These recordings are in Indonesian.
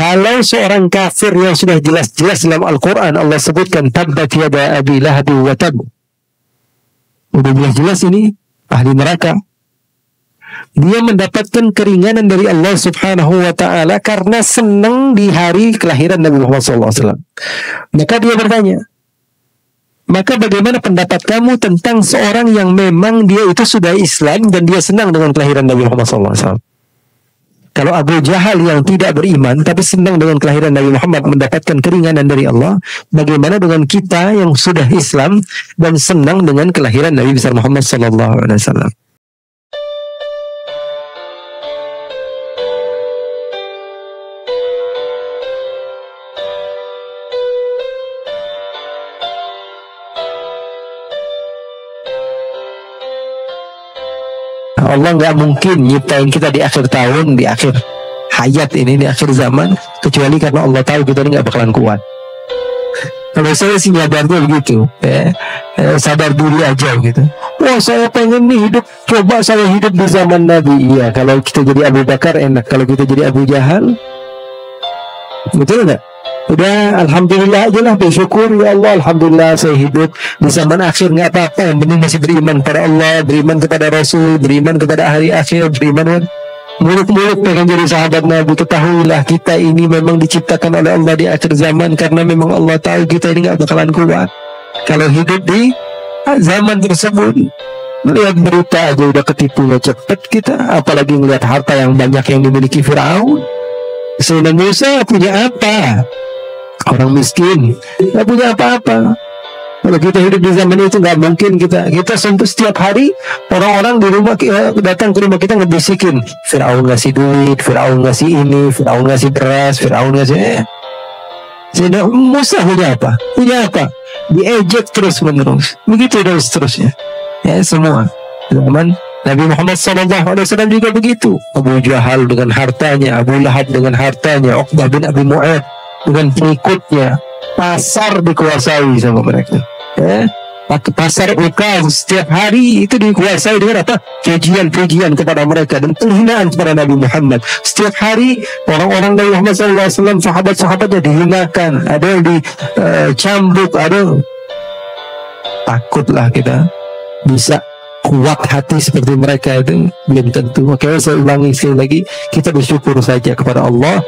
Kalau seorang kafir yang sudah jelas-jelas dalam Al-Quran Allah sebutkan tabbat yada abi lahabi wa tab, udah jelas-jelas ini ahli neraka, dia mendapatkan keringanan dari Allah Subhanahu wa ta'ala karena senang di hari kelahiran Nabi Muhammad SAW. Maka dia bertanya, maka bagaimana pendapat kamu tentang seorang yang memang dia itu sudah Islam dan dia senang dengan kelahiran Nabi Muhammad SAW? Kalau Abu Jahal yang tidak beriman tapi senang dengan kelahiran Nabi Muhammad mendapatkan keringanan dari Allah, bagaimana dengan kita yang sudah Islam dan senang dengan kelahiran Nabi besar Muhammad SAW? Allah nggak mungkin nyiptain kita di akhir tahun, di akhir hayat ini, di akhir zaman, kecuali karena Allah tahu kita ini nggak bakalan kuat. Kalau saya sih nyadarnya begitu, sadar diri aja gitu. Wah, saya pengen nih hidup, coba saya hidup di zaman Nabi. Iya, kalau kita jadi Abu Bakar enak, kalau kita jadi Abu Jahal, betul nggak? Udah, alhamdulillah aja lah, bersyukur ya Allah, alhamdulillah saya hidup di zaman akhir, nggak apa-apa, yang penting masih beriman kepada Allah, beriman kepada Rasul, beriman kepada hari akhir, beriman kan. Muluk-muluk pengen jadi sahabat Nabi. Ketahuilah kita ini memang diciptakan oleh Allah di akhir zaman karena memang Allah tahu kita ini nggak bakalan kuat kalau hidup di zaman tersebut. Melihat berita aja udah ketipunya cepet kita, apalagi melihat harta yang banyak yang dimiliki Firaun. Sayyidina Musa punya apa? Orang miskin, nggak punya apa-apa. Kalau kita hidup di zaman itu nggak mungkin kita sampai setiap hari orang-orang di rumah datang ke rumah kita ngebisikin, Firaun ngasih duit, Firaun ngasih ini, Firaun ngasih beras, Firaun ngasih. Sayyidina Musa punya apa? Punya apa? Diejek terus menerus. Begitu dan seterusnya. Ya semua. Zaman Nabi Muhammad SAW juga begitu. Abu Jahal dengan hartanya, Abu Lahab dengan hartanya, Uqbah bin Abi Mu'ad dengan pengikutnya, pasar dikuasai sama mereka. Ya, pasar Ukaz setiap hari itu dikuasai dengan apa? Pujian-pujian kepada mereka dan penghinaan kepada Nabi Muhammad. Setiap hari orang-orang Nabi Muhammad SAW, sahabat-sahabatnya dihinakan, ada yang dicambuk, ada. Takutlah kita bisa kuat hati seperti mereka itu, belum tentu. Makanya saya ulangi sekali lagi, kita bersyukur saja kepada Allah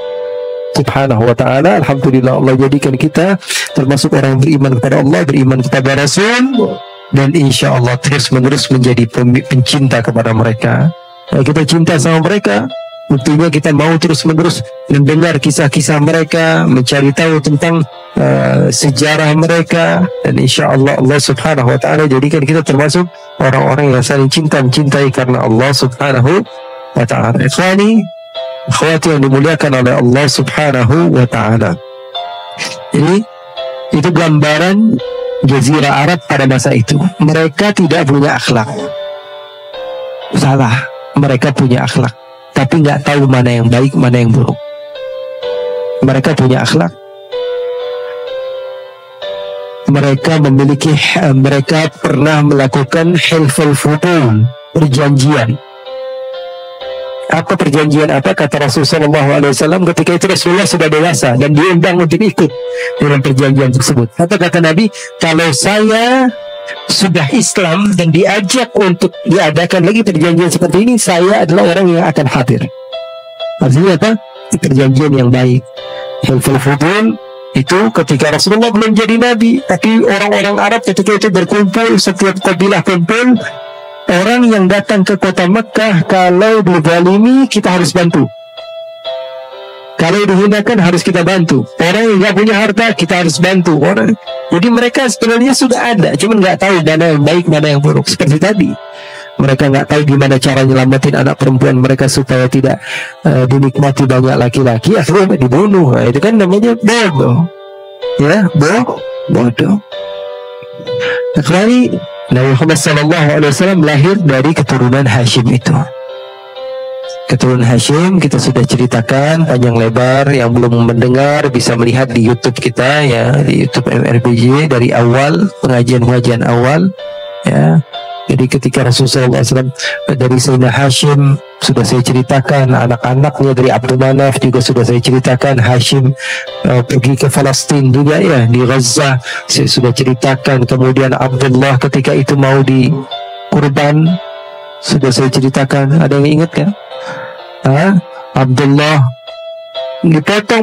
Subhanahu wa ta'ala. Alhamdulillah Allah jadikan kita termasuk orang yang beriman kepada Allah, beriman kepada Rasul, dan insya Allah terus menerus menjadi pencinta kepada mereka. Kita cinta sama mereka, buktinya kita mau terus menerus mendengar kisah-kisah mereka, mencari tahu tentang sejarah mereka, dan insya Allah Allah Subhanahu wa ta'ala jadikan kita termasuk orang-orang yang saling mencintai karena Allah Subhanahu wa ta'ala. Ikhwani, akhwati yang dimuliakan oleh Allah Subhanahu wa ta'ala, ini itu gambaran Jazirah Arab pada masa itu. Mereka tidak punya akhlak. Salah, mereka punya akhlak, tapi nggak tahu mana yang baik, mana yang buruk. Mereka punya akhlak. Mereka pernah melakukan hilful fudul, perjanjian. Apa perjanjian apa? Kata Rasulullah SAW ketika itu Rasulullah sudah dewasa dan diundang untuk ikut dalam perjanjian tersebut. Kata Nabi, kalau saya sudah Islam dan diajak untuk diadakan lagi perjanjian seperti ini, saya adalah orang yang akan hadir. Artinya apa? Perjanjian yang baik. Hilful fudul itu ketika Rasulullah belum jadi Nabi, tapi orang-orang Arab ketika itu berkumpul, setiap kabilah kumpul. Orang yang datang ke kota Mekah, kalau dizalimi kita harus bantu, kalau dihinakan harus kita bantu. Orang yang nggak punya harta kita harus bantu. Jadi mereka sebenarnya sudah ada, cuman nggak tahu mana yang baik, mana yang buruk. Seperti tadi, mereka nggak tahu gimana cara nyelamatin anak perempuan mereka supaya tidak dinikmati banyak laki-laki, akhirnya dibunuh. Nah, itu kan namanya bodoh, ya, bodoh. Kecuali Nabi Muhammad SAW lahir dari keturunan Hashim itu. Keturunan Hashim kita sudah ceritakan panjang lebar. Yang belum mendengar bisa melihat di YouTube kita, ya, di YouTube MRPJ dari awal, pengajian awal, ya. Jadi ketika Rasulullah SAW dari Sayyidina Hashim sudah saya ceritakan, anak-anaknya dari Abdul Manaf juga sudah saya ceritakan, Hashim pergi ke Palestina juga ya, di Gaza saya sudah ceritakan, kemudian Abdullah ketika itu mau dikurban sudah saya ceritakan. Ada yang ingat kan? Abdullah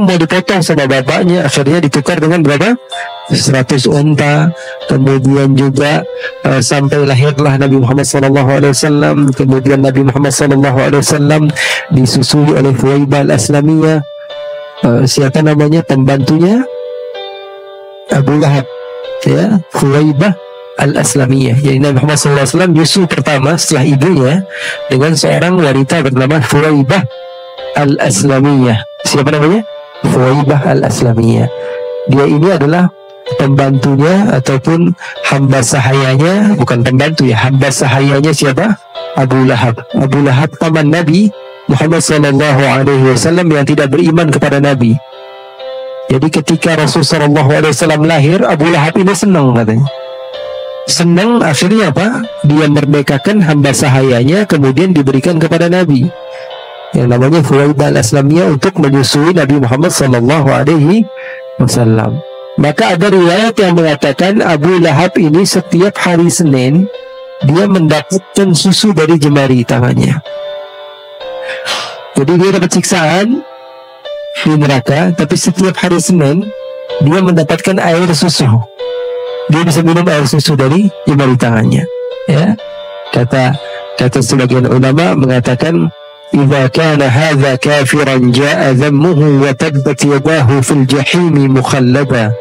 mau dipotong sama bapaknya, akhirnya ditukar dengan berapa? 100 unta. Kemudian juga sampai lahirlah Nabi Muhammad SAW. Kemudian Nabi Muhammad SAW disusui oleh Thuwaibah al-Aslamiyah. Siapa namanya pembantunya? Abu Lahab, ya, Thuwaibah al-Aslamiyah. Jadi Nabi Muhammad SAW nyusu pertama setelah ibunya dengan seorang wanita bernama Thuwaibah al-Aslamiyah. Siapa namanya? Thuwaibah al-Aslamiyah. Dia ini adalah pembantunya ataupun hamba sahayanya, bukan pembantu ya, hamba sahayanya siapa? Abu Lahab. Abu Lahab paman Nabi Muhammad SAW yang tidak beriman kepada Nabi. Jadi ketika Rasulullah SAW lahir, Abu Lahab ini senang katanya. Senang, akhirnya apa? Dia merdekakan hamba sahayanya, kemudian diberikan kepada Nabi yang namanya Thuwaibah al-Aslamiyah untuk menyusui Nabi Muhammad SAW. Maka ada riwayat yang mengatakan Abu Lahab ini setiap hari Senin dia mendapatkan susu dari jemari tangannya. Jadi dia dapat siksaan di neraka, tapi setiap hari Senin dia mendapatkan air susu. Dia bisa minum air susu dari jemari tangannya. Ya, kata sebagian ulama mengatakan, "Idza kana hadza kafiran jaa dhammuhu wa tabbat yadahu fil jahim mukhallada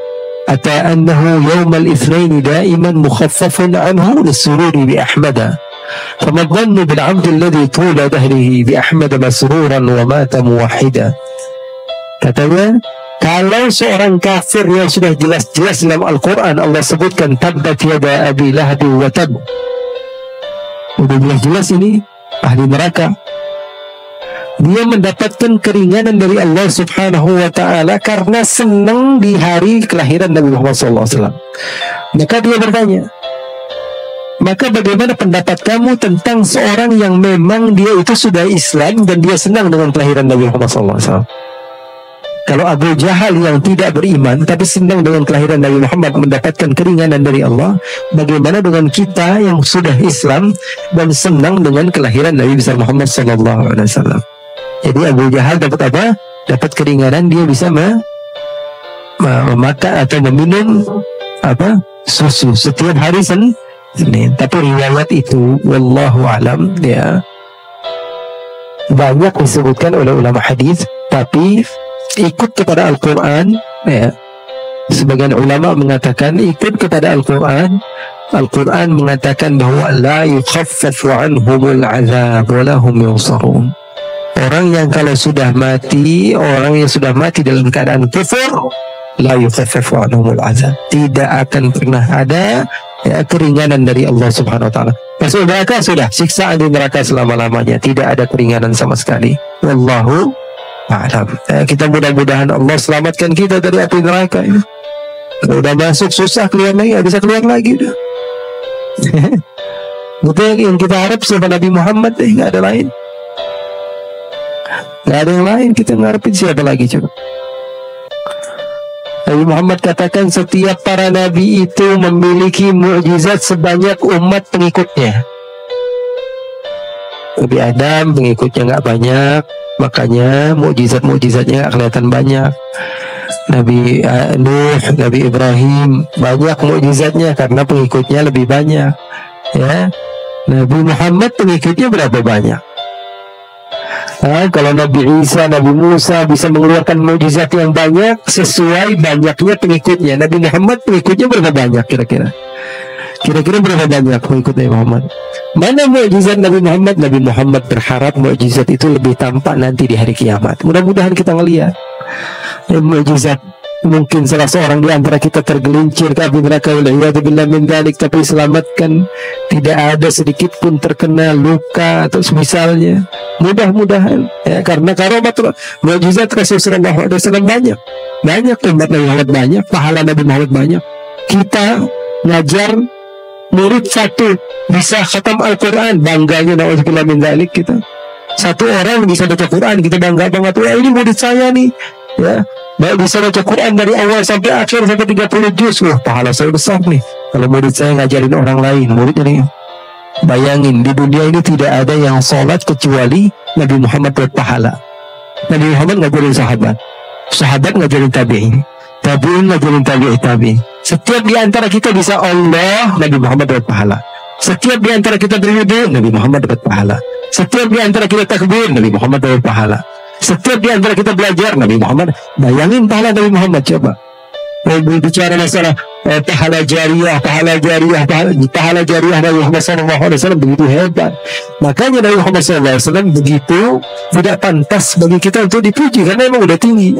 ata annahu yawm al-ithnain da'iman mukhaffafun anhu lis-sururi bi Ahmad fama dhannu bil 'abd alladhi tula dahrihi bi Ahmad masruran wa mata muwahhida." Katanya, kalau seorang kafir yang sudah jelas-jelas dalam Al-Quran Allah sebutkan tabbat yada abi lahab wa tab, udah jelas-jelas ini ahli neraka, dia mendapatkan keringanan dari Allah Subhanahu wa Ta'ala karena senang di hari kelahiran Nabi Muhammad SAW. Maka dia bertanya, maka bagaimana pendapat kamu tentang seorang yang memang dia itu sudah Islam dan dia senang dengan kelahiran Nabi Muhammad SAW? Kalau Abu Jahal yang tidak beriman tapi senang dengan kelahiran Nabi Muhammad mendapatkan keringanan dari Allah, bagaimana dengan kita yang sudah Islam dan senang dengan kelahiran Nabi besar Muhammad SAW? Jadi Abu Jahal dapat apa? Dapat keringanan, dia bisa memakan atau meminum apa? Susu setiap hari Senin. Tapi riwayat itu wallahu alam ya banyak disebutkan oleh ulama hadis, tapi ikut kepada Al-Quran ya. Sebagian ulama mengatakan ikut kepada Al-Quran. Al-Quran mengatakan bahwa la yukhaffafu anhumul azab wa lahum yunsarun. Orang yang kalau sudah mati, orang yang sudah mati dalam keadaan kufur, la yukhaffafu anhumul azab, tidak akan pernah ada ya, keringanan dari Allah Subhanahu wa Ta'ala. Masuk neraka sudah siksaan di neraka selama-lamanya, tidak ada keringanan sama sekali. Wallahu a'lam. Kita mudah-mudahan Allah selamatkan kita dari api neraka ini. Kalau udah masuk susah keluar lagi, nggak bisa keluar lagi udah. Betul, yang kita harap siapa? Nabi Muhammad, nggak ada lain. Nggak ada yang lain, kita ngarepin siapa lagi coba? Nabi Muhammad katakan setiap para nabi itu memiliki mukjizat sebanyak umat pengikutnya. Nabi Adam pengikutnya nggak banyak, makanya mukjizatnya nggak kelihatan banyak. Nabi Nuh, Nabi Ibrahim banyak mukjizatnya karena pengikutnya lebih banyak. Ya, Nabi Muhammad pengikutnya berapa banyak? Kalau Nabi Isa, Nabi Musa bisa mengeluarkan mukjizat yang banyak sesuai banyaknya pengikutnya. Nabi Muhammad pengikutnya berapa banyak kira-kira? Kira-kira berapa banyak pengikut Nabi Muhammad? Mana mukjizat Nabi Muhammad? Nabi Muhammad berharap mukjizat itu lebih tampak nanti di hari kiamat. Mudah-mudahan kita ngelihat mukjizat. Mungkin salah seorang di antara kita tergelincir ke api neraka, waliyadzubillah min dzalik, tapi selamatkan, tidak ada sedikit pun terkena luka atau semisalnya. Mudah-mudahan ya, karena karomatul mukjizat Rasulullah SAW banyak umat Nabi Muhammad banyak, pahala Nabi Muhammad banyak. Kita ngajar murid satu bisa khatam Al-Quran, bangganya na'udzubillah min dzalik kita. Satu orang bisa baca Quran, kita bangga banget, wah ini murid saya nih, ya, bisa baca Quran dari awal sampai akhir sampai 30 juz. Wah, pahala saya besar nih kalau murid saya ngajarin orang lain. Murid ini, bayangin di dunia ini tidak ada yang sholat kecuali Nabi Muhammad dapat pahala. Nabi Muhammad ngajarin sahabat, sahabat ngajarin tabi'in, tabi'in ngajarin tabi'in. Setiap di antara kita bisa Allah, Nabi Muhammad dapat pahala. Setiap di antara kita berwudu, Nabi Muhammad dapat pahala. Setiap di antara kita takbir, Nabi Muhammad dapat pahala. Setiap di antara kita belajar, Nabi Muhammad. Bayangin pahala Nabi Muhammad, coba. Bicara masalah pahala jariah Nabi Muhammad SAW begitu hebat. Makanya Nabi Muhammad SAW begitu tidak pantas bagi kita untuk dipuji karena memang udah tinggi.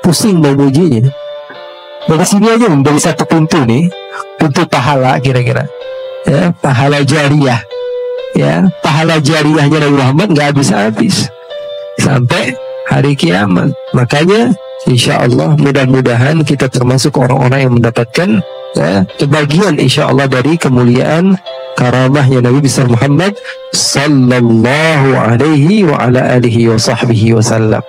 Pusing mau mujinya. Dari sini aja, dari satu pintu nih, pintu pahala kira-kira, ya, pahala jariah, ya, pahala jariahnya Nabi Muhammad nggak habis-habis sampai hari kiamat. Makanya insya Allah mudah-mudahan kita termasuk orang-orang yang mendapatkan, ya, kebagian insya Allah dari kemuliaan karamahnya Nabi besar Muhammad sallallahu alaihi wa ala alihi wa sahbihi wasallam.